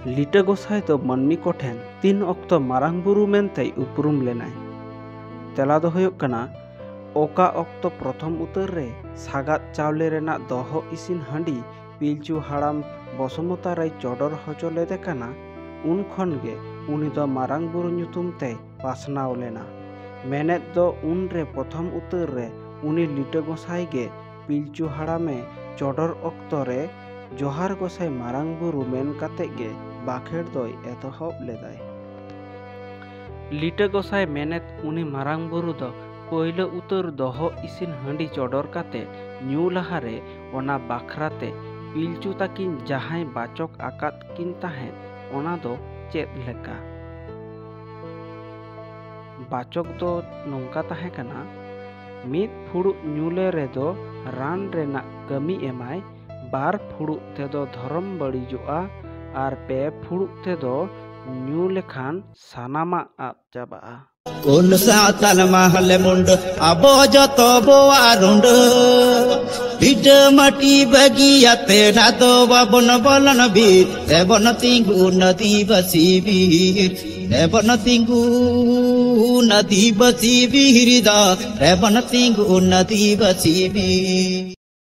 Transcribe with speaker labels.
Speaker 1: लीटा गोसाई तो मानमी को ठेन तीन अक्तो मारांग बुरु मेनते उपरुम लेनाय। तेला दो हुयुक कना ओका अक्तो प्रथम उतर रे सागात चावले रेना दहो इसिन हांडी पिलचू हाड़ाम बसुमता राय चोडर हचो लेदे कना उन खन गे उनी दो मारांग बुरु ᱧᱩᱛᱩᱢ ते पासनाव लेना। मेनेत दो उन रे प्रथम उतर रे उनी लीटा गोसाई गे पिलचू हाड़ामे चोडर अक्तो रे जोहार गोसाई मारांग बुरु मेन काते गे बाखेड़ दोय एतहब लेदाय। लीटा गोसाई मेनेत उनी मारांग बुरु दो पहले उतर दहो इसिन हांडी चोडर काते ᱧᱩ लहारे ओना बाखराते पिलचू ताकिन जहाय बाचक आकात किन ताहें ओना दो चेद लेका। बाचक दो नोंका ताहें कना मिद फुड़ुक ᱧᱩले रेदो रान रेना कमी एमाय, बार फुड़ुक तेदो धरम बड़िजोआ और पे फुड़ुक तेदो ᱧᱩ लेखान सानामा आद चाबाआ।
Speaker 2: उन साताल महले मुंड अबो जतो बो आरुंड इट मटी बगियाते ना दो बाबन बोलन बीर देवन तिंगु नदी बसी बीर देवन तिंगु नदी बसी बीर दा देवन तिंगु नदी बसी बीर।